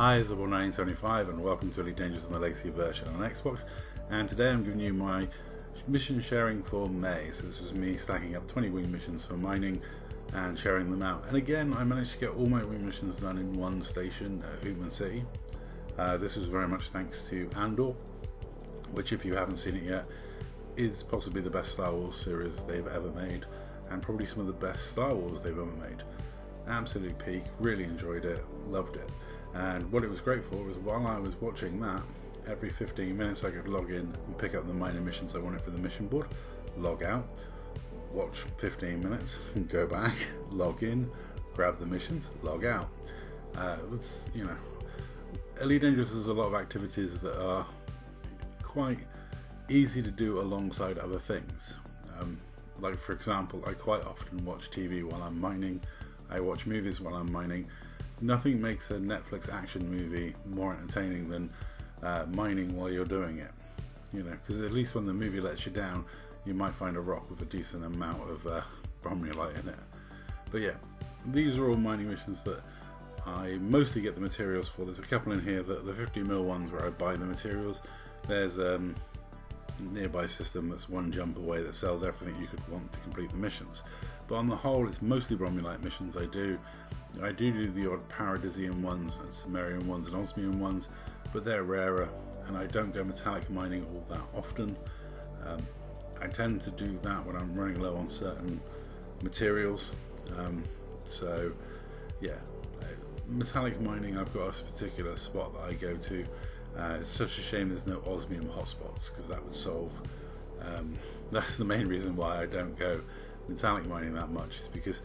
Hi, it's About 1975 and welcome to Elite Dangerous on the Legacy version on Xbox, and today I'm giving you my mission sharing for May. So this was me stacking up 20 wing missions for mining and sharing them out. And again, I managed to get all my wing missions done in one station at Human City. This was very much thanks to Andor, which, if you haven't seen it yet, is possibly the best Star Wars series they've ever made, and probably some of the best Star Wars they've ever made. Absolute peak, really enjoyed it, loved it. And what it was great for was, while I was watching that, every 15 minutes I could log in and pick up the minor missions I wanted for the mission board, log out, watch 15 minutes, go back, log in, grab the missions, log out. That's, Elite Dangerous has a lot of activities that are quite easy to do alongside other things. Like, for example, I quite often watch TV while I'm mining, I watch movies while I'm mining. Nothing makes a Netflix action movie more entertaining than mining while you're doing it. Because at least when the movie lets you down, you might find a rock with a decent amount of bromulite in it. But yeah, these are all mining missions that I mostly get the materials for. There's a couple in here, the 50mm ones where I buy the materials. There's a nearby system that's one jump away that sells everything you could want to complete the missions. But on the whole, it's mostly bromulite missions I do. I do the odd Paradisian ones and Sumerian ones and Osmium ones, but they're rarer, and I don't go metallic mining all that often. I tend to do that when I'm running low on certain materials. So yeah, metallic mining, I've got a particular spot that I go to. It's such a shame there's no Osmium hotspots, because that would solve, that's the main reason why I don't go metallic mining that much, is because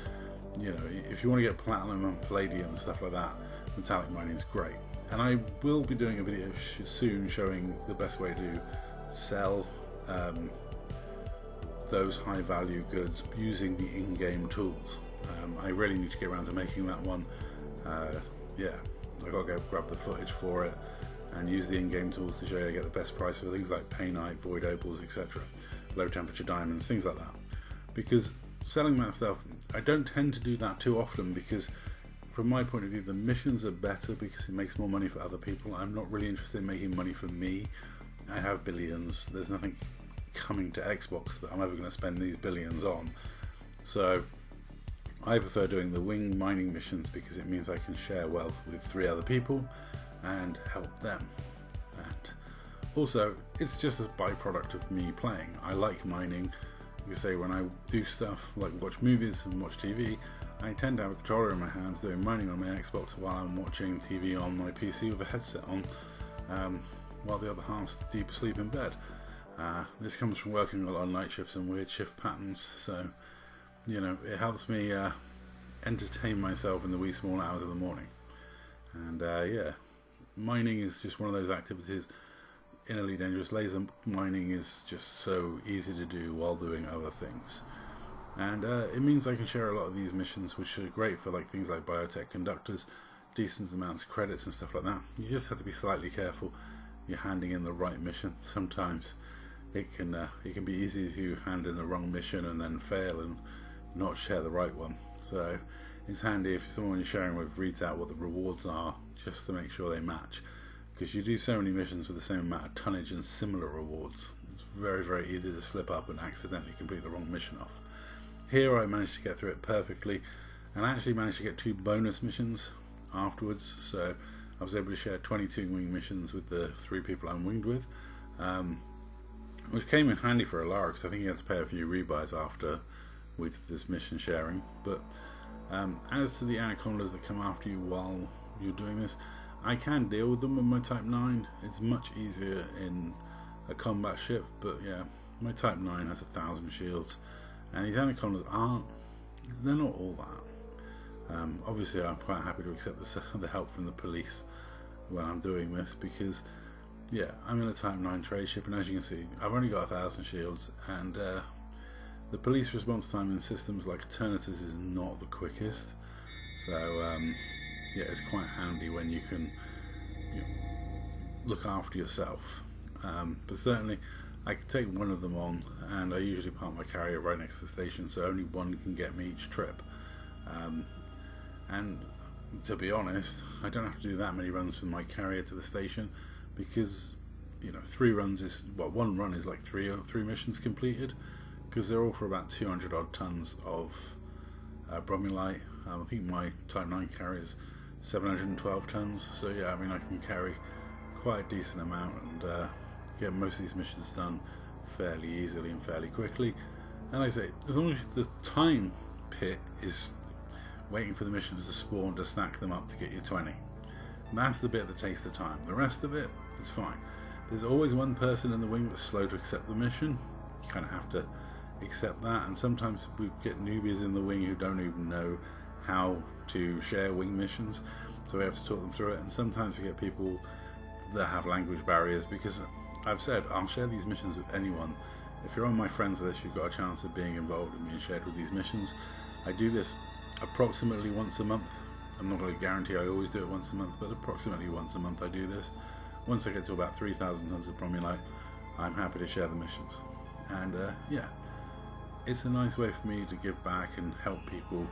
if you want to get platinum and palladium and stuff like that, metallic mining is great. And I will be doing a video soon showing the best way to sell those high value goods using the in-game tools. I really need to get around to making that one. Yeah, I gotta go grab the footage for it and use the in-game tools to show you I get the best price for things like painite, void opals, etc., low temperature diamonds, things like that. Because selling that stuff, I don't tend to do that too often, because from my point of view the missions are better because it makes more money for other people. I'm not really interested in making money for me. I have billions. There's nothing coming to Xbox that I'm ever going to spend these billions on. So I prefer doing the wing mining missions because it means I can share wealth with 3 other people and help them. And also, it's just a byproduct of me playing. I like mining. You say, when I do stuff like watch movies and watch TV, I tend to have a controller in my hands doing mining on my Xbox while I'm watching TV on my PC with a headset on, while the other half's deep asleep in bed. This comes from working a lot of night shifts and weird shift patterns, so it helps me entertain myself in the wee small hours of the morning. And yeah, mining is just one of those activities in Elite Dangerous. Laser mining is just so easy to do while doing other things, and it means I can share a lot of these missions, which are great for things like biotech conductors, decent amounts of credits and stuff like that. You just have to be slightly careful you're handing in the right mission. Sometimes it can be easy to hand in the wrong mission and then fail and not share the right one. So it's handy if someone you're sharing with reads out what the rewards are, just to make sure they match, because you do so many missions with the same amount of tonnage and similar rewards. It's very, very easy to slip up and accidentally complete the wrong mission off. Here I managed to get through it perfectly, and I actually managed to get 2 bonus missions afterwards, so I was able to share 22 wing missions with the 3 people I'm winged with, which came in handy for Alara, because I think he had to pay a few rebuys after we did this mission sharing. But as to the anacondas that come after you while you're doing this, I can deal with them with my Type 9. It's much easier in a combat ship, but yeah, my Type 9 has 1,000 shields, and these anacondas they're not all that. Obviously I'm quite happy to accept the help from the police when I'm doing this, because yeah, I'm in a Type 9 trade ship, and as you can see, I've only got 1,000 shields, and the police response time in systems like Eternatus is not the quickest. So yeah, it's quite handy when you can look after yourself. But certainly I can take one of them on, and I usually park my carrier right next to the station, so only one can get me each trip. And to be honest, I don't have to do that many runs from my carrier to the station, because, you know, 3 runs is, well, 1 run is like three missions completed, because they're all for about 200 odd tons of bromulite. I think my Type 9 carrier is 712 tons, so yeah, I mean, I can carry quite a decent amount and get most of these missions done fairly easily and fairly quickly. And like I say, as long as the time pit is waiting for the missions to spawn to stack them up to get you 20, and that's the bit that takes the time. The rest of it is fine. There's always one person in the wing that's slow to accept the mission. You kind of have to accept that, and sometimes we get newbies in the wing who don't even know how to share wing missions, so we have to talk them through it. And sometimes we get people that have language barriers, because I've said I'll share these missions with anyone. If you're on my friends list, you've got a chance of being involved and being shared with these missions. I do this approximately once a month. I'm not going to guarantee I always do it once a month, but approximately once a month I do this. Once I get to about 3,000 tons of bromulite, I'm happy to share the missions. And yeah, it's a nice way for me to give back and help people,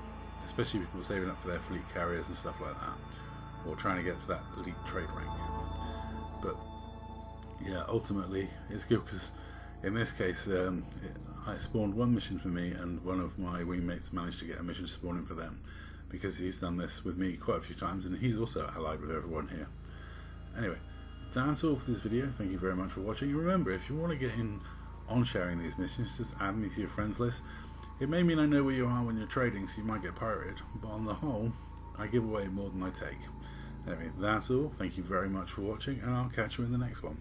especially people saving up for their fleet carriers and stuff like that, or trying to get to that elite trade rank. But yeah, ultimately it's good, because in this case I spawned 1 mission for me, and one of my wingmates managed to get a mission spawning for them, because he's done this with me quite a few times, and he's also allied with everyone here. Anyway, that's all for this video. Thank you very much for watching, and remember, if you want to get in on sharing these missions, just add me to your friends list. It may mean I know where you are when you're trading, so you might get pirated, but on the whole, I give away more than I take. Anyway, that's all. Thank you very much for watching, and I'll catch you in the next one.